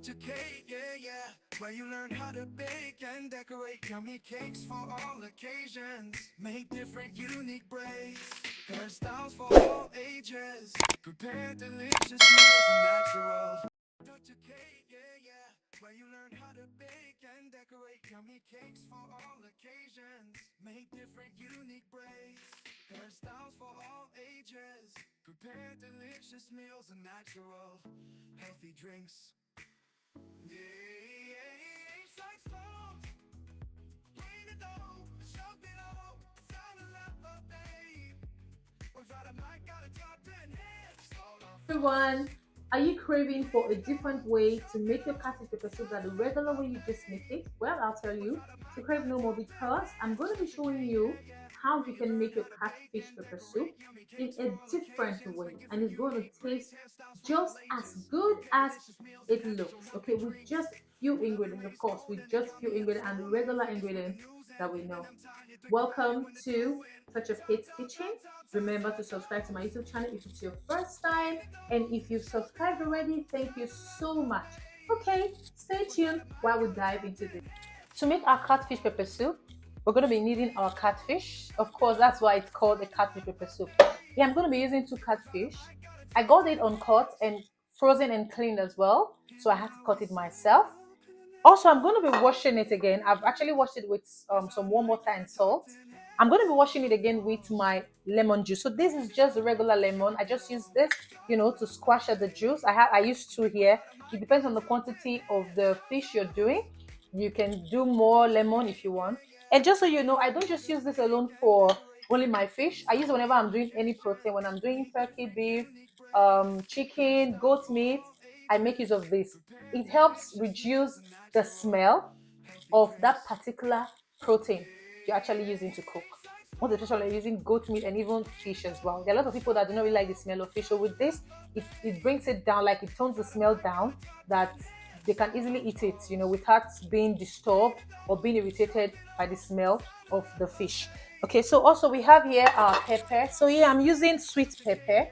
Touch a cake, yeah. Where you learn how to bake and decorate yummy cakes for all occasions. Make different unique braids, hairstyles for all ages. Prepare delicious meals and natural. Touch a cake, yeah. Where you learn how to bake and decorate yummy cakes for all occasions. Make different unique braids, hairstyles for all ages. Prepare delicious meals and natural healthy drinks. Everyone, are you craving for a different way to make your catfish pepper soup than the regular way you just make it? Well, I'll tell you to crave no more because I'm going to be showing you how you can make your catfish pepper soup in a different way, and it's going to taste just as good as it looks. Okay, with just few ingredients, of course, with just few ingredients and the regular ingredients that we know. Welcome to Touch of Kate's Kitchen. Remember to subscribe to my YouTube channel if it's your first time. And if you've subscribed already, thank you so much. Okay, stay tuned while we dive into this. To make our catfish pepper soup, we're going to be needing our catfish. Of course, that's why it's called a catfish pepper soup. Yeah, I'm going to be using 2 catfish. I got it uncut and frozen and cleaned as well. So I had to cut it myself. Also, I'm going to be washing it again. I've actually washed it with some warm water and salt. I'm going to be washing it again with my lemon juice. So this is just the regular lemon. I just use this, to squash out the juice. I use 2 here. It depends on the quantity of the fish you're doing. You can do more lemon if you want. And just so you know, I don't just use this alone for only my fish. I use it whenever I'm doing any protein. When I'm doing turkey, beef, chicken, goat meat, I make use of this. It helps reduce the smell of that particular protein you're actually using to cook. Most especially using goat meat and even fish as well. There are a lot of people that do not really like the smell of fish. So with this, it brings it down, like it tones the smell down, that they can easily eat it, without being disturbed or being irritated by the smell of the fish. Okay, so also we have here our pepper. So here I'm using sweet pepper.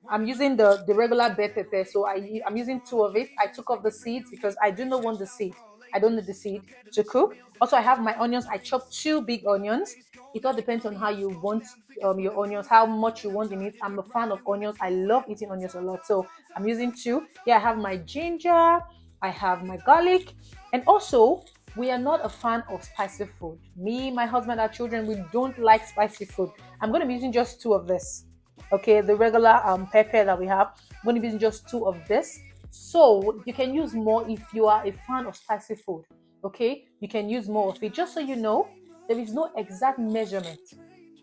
I'm using the regular bell pepper, so I'm using 2 of it. I took off the seeds because I do not want the seed. I don't need the seed to cook. Also, I have my onions. I chopped 2 big onions. It all depends on how you want your onions, how much you want in it. I'm a fan of onions. I love eating onions a lot, so I'm using 2. Yeah, I have my ginger. I have my garlic, and also we are not a fan of spicy food. Me, my husband, our children, we don't like spicy food. I'm going to be using just 2 of this. Okay, the regular pepper that we have, I'm going to be using just 2 of this. So you can use more if you are a fan of spicy food. Okay, you can use more of it. Just so you know, there is no exact measurement.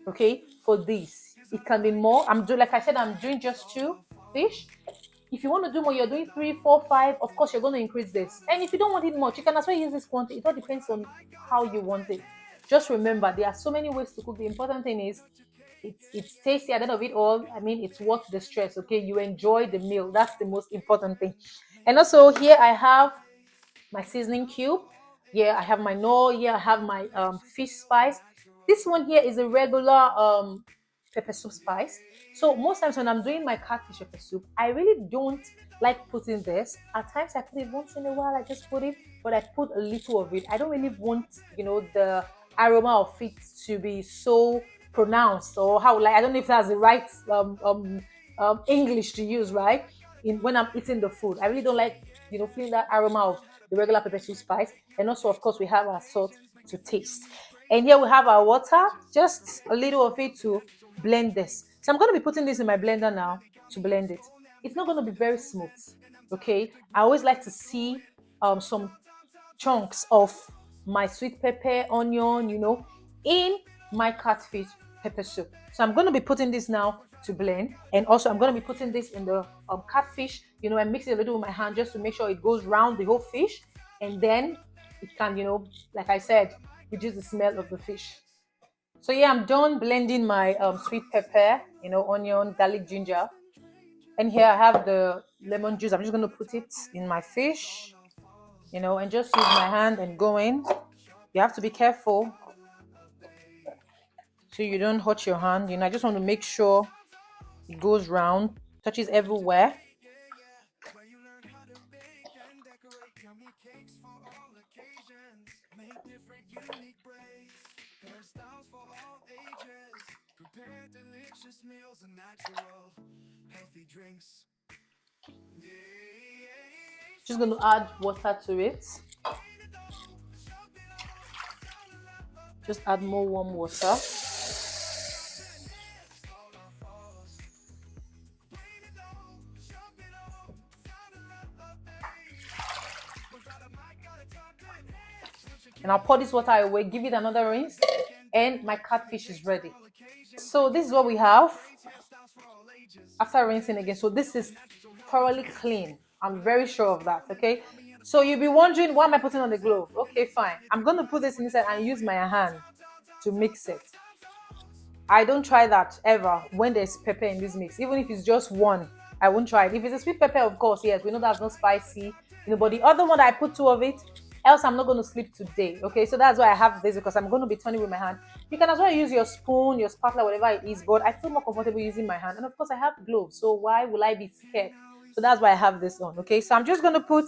Okay, for this, it can be more. I'm doing, like I said, I'm doing just 2 fish. If you want to do more, you're doing 3, 4, 5. Of course, you're going to increase this. And if you don't want it much, you can as well use this quantity. It all depends on how you want it. Just remember, there are so many ways to cook. The important thing is it's tasty at the end of it all. I mean, it's worth the stress. Okay, you enjoy the meal. That's the most important thing. And also here I have my seasoning cube. Yeah, I have my no. Here I have my fish spice. This one here is a regular pepper soup spice. So most times when I'm doing my catfish pepper soup, I really don't like putting this. At times I put it once in a while. I just put it, but I put a little of it. I don't really want the aroma of it to be so pronounced, or how, like, I don't know if that's the right English to use, right? In when I'm eating the food, I really don't like feeling that aroma of the regular pepper soup spice. And also, of course, we have our salt to taste. And here we have our water, just a little of it to blend this. So I'm going to be putting this in my blender now to blend it. It's not going to be very smooth. Okay, I always like to see some chunks of my sweet pepper, onion, in my catfish pepper soup. So I'm going to be putting this now to blend, and also I'm going to be putting this in the catfish, and mix it a little with my hand just to make sure it goes round the whole fish, and then it can, like I said, reduce the smell of the fish. So yeah, I'm done blending my sweet pepper, onion, garlic, ginger, and here I have the lemon juice. I'm just going to put it in my fish, and just use my hand and go in. You have to be careful so you don't hurt your hand. I just want to make sure it goes round, touches everywhere. yummy cakes for all occasions. Make different unique braids, hairstyles for all ages. Prepare delicious meals and natural, healthy drinks. Yeah, yeah, yeah. Just going to add water to it. Just add more warm water. And I'll pour this water away, give it another rinse, and my catfish is ready. So this is what we have after rinsing again. So this is thoroughly clean. I'm very sure of that. Okay. So you'll be wondering, why am I putting on the glove? Okay, fine. I'm going to put this inside and use my hand to mix it. I don't try that ever when there's pepper in this mix. Even if it's just one, I won't try it. If it's a sweet pepper, of course, yes, we know that's not spicy. But the other one that I put two of it, else I'm not going to sleep today. Okay, so that's why I have this, because I'm going to be turning with my hand. You can as well use your spoon, your spatula, whatever it is, but I feel more comfortable using my hand. And of course, I have gloves, so why will I be scared? So that's why I have this on. Okay, so I'm just going to put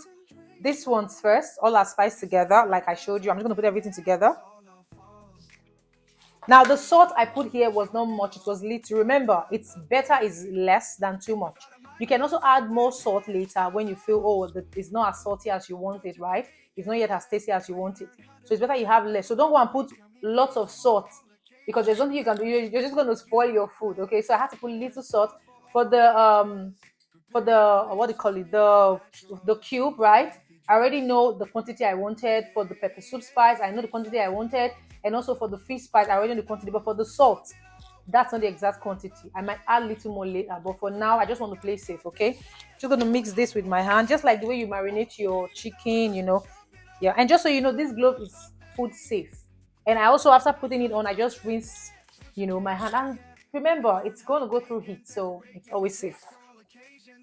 this ones first, all our spice together, like I showed you. I'm just going to put everything together. Now, the salt I put here was not much, it was little. Remember, it's better is less than too much. You can also add more salt later when you feel, oh, it's not as salty as you want it, right? It's not yet as tasty as you want it. So it's better you have less. So don't go and put lots of salt, because there's nothing you can do. You're just going to spoil your food, okay? So I had to put little salt for the what do you call it, the cube, right? I already know the quantity I wanted. For the pepper soup spice, I know the quantity I wanted, and also for the fish spice, I already know the quantity. But for the salt, that's not the exact quantity. I might add a little more later, but for now I just want to play safe. Okay, just going to mix this with my hand, just like the way you marinate your chicken, yeah. And just so you know, this glove is food safe. And I also, after putting it on, I just rinse my hand. And remember, it's going to go through heat, so it's always safe.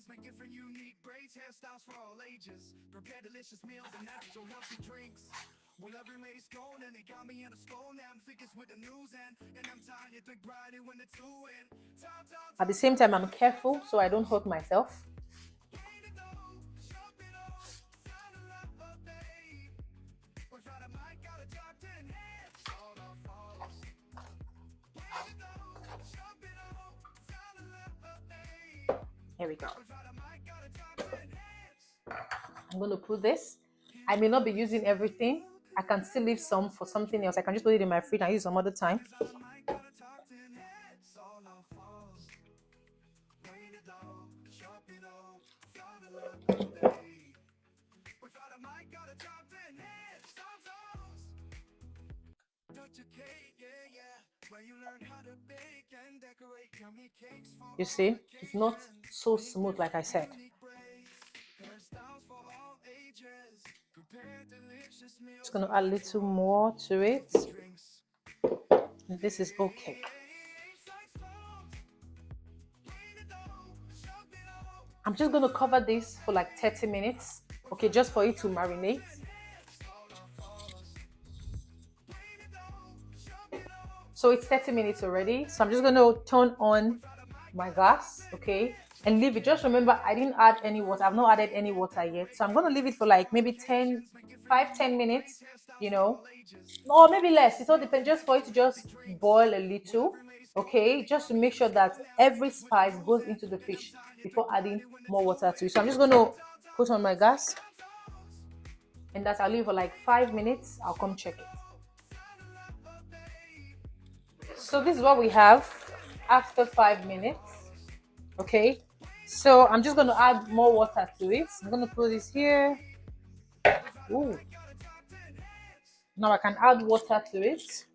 Make different unique braids, hairstyles for all ages. Prepare delicious meals and natural healthy drinks. Well, every lady's gone and they got me in a slow now. I'm thickest with the news and I'm tired, think brighter when the two in. At the same time, I'm careful so I don't hurt myself. Here we go. I'm going to put this. I may not be using everything. I can still leave some for something else. I can just put it in my fridge and use some other time. You see, it's not so smooth like I said. Just going to add a little more to it. This is okay. I'm just going to cover this for like 30 minutes. Okay, just for it to marinate. So it's 30 minutes already. So I'm just going to turn on my gas, okay, and leave it. Just remember, I didn't add any water. I've not added any water yet. So I'm going to leave it for like maybe 10 minutes, or maybe less. It all depends, just for it to just boil a little, okay, just to make sure that every spice goes into the fish before adding more water to it. So I'm just going to put on my gas, and that I'll leave for like 5 minutes. I'll come check it. So this is what we have after 5 minutes. Okay, so I'm just going to add more water to it. I'm going to put this here. Ooh. Now I can add water to it.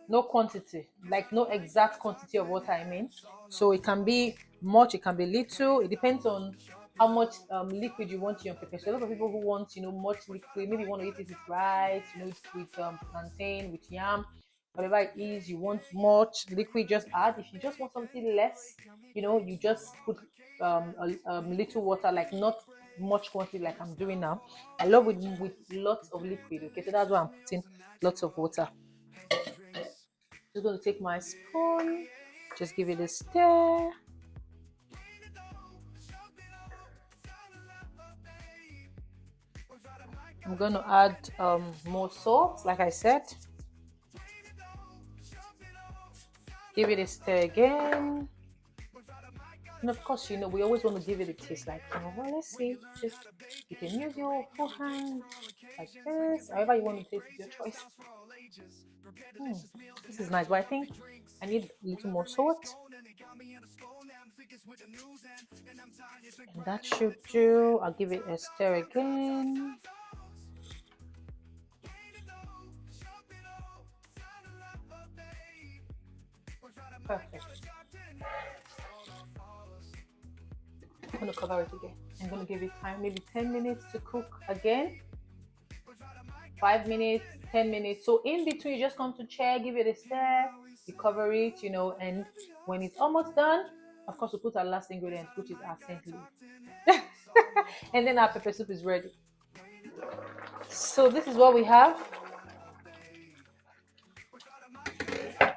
No quantity, like no exact quantity of water, I mean. So it can be much, it can be little. It depends on how much liquid you want in your pepper. So a lot of people who want, much liquid, maybe you want to eat it with rice, with plantain, with yam, whatever it is, you want much liquid, just add. If you just want something less, you just put a little water, like not much quantity like I'm doing now. I love with lots of liquid. Okay, so that's why I'm putting lots of water. Just going to take my spoon, just give it a stir. I'm going to add more salt, like I said. Give it a stir again. And of course, we always want to give it a taste like, well, let's see. Just, you can use your full hand like this, however you want to taste it, your choice. Hmm, this is nice, but I think I need a little more salt. And that should do. I'll give it a stir again. Perfect. I'm going to cover it again. I'm going to give it time, maybe 10 minutes to cook again. 5 minutes, 10 minutes. So in between, you just come to check, give it a stir, you cover it, and when it's almost done, of course, we put our last ingredient, which is our scent leaf. And then our pepper soup is ready. So this is what we have.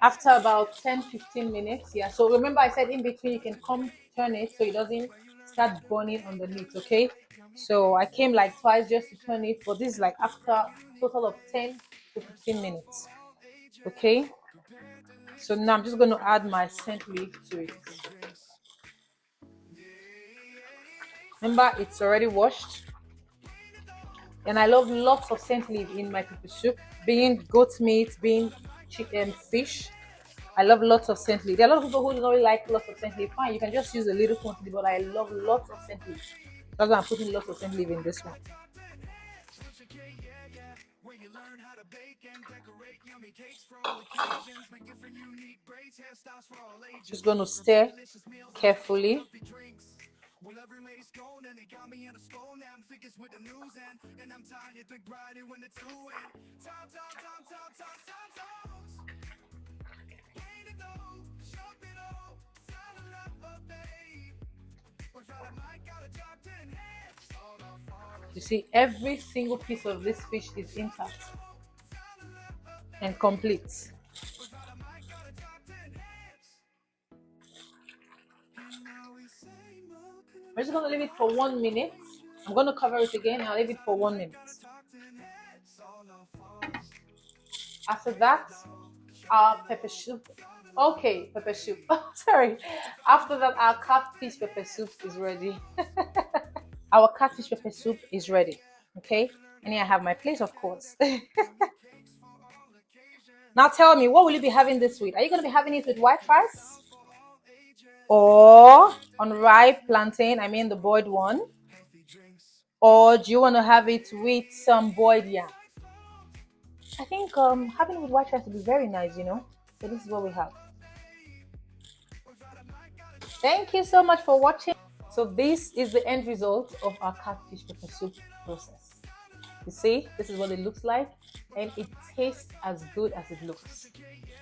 After about 10-15 minutes, yeah. So remember, I said in between, you can come turn it so it doesn't start burning underneath, okay? So I came like twice just to turn it, but this is like after total of 10 to 15 minutes, okay? So now I'm just going to add my scent leaf to it. Remember, it's already washed. And I love lots of scent leaf in my pepper soup, being goat meat, being chicken, fish. I love lots of scent leaf. There are a lot of people who don't really like lots of scent leaf. Fine, you can just use a little quantity, but I love lots of scent leaf. That's why I'm putting lots of scent leaf in this one. Just going to stir carefully. You see, every single piece of this fish is intact and complete. We're just going to leave it for 1 minute. I'm going to cover it again. I'll leave it for 1 minute. After that, our pepper soup. Okay, pepper soup. Sorry. After that, our catfish pepper soup is ready. Our catfish pepper soup is ready. Okay. And here I have my plate, of course. Now tell me, what will you be having this week? Are you going to be having it with white rice? Or on rye plantain, I mean the boiled one? Or do you want to have it with some boiled yam? I think having it with white rice would be very nice, So this is what we have. Thank you so much for watching. So this is the end result of our catfish pepper soup process. You see, this is what it looks like, and it tastes as good as it looks.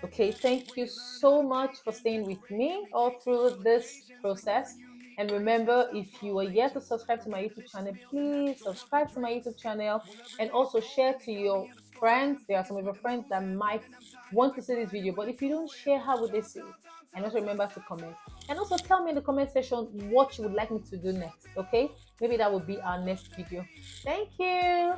Okay, thank you so much for staying with me all through this process. And remember, if you are yet to subscribe to my YouTube channel, please subscribe to my YouTube channel and also share to your friends. There are some of your friends that might want to see this video, but if you don't share, how would they see it? And also remember to comment. And also tell me in the comment section what you would like me to do next, okay? Maybe that will be our next video. Thank you.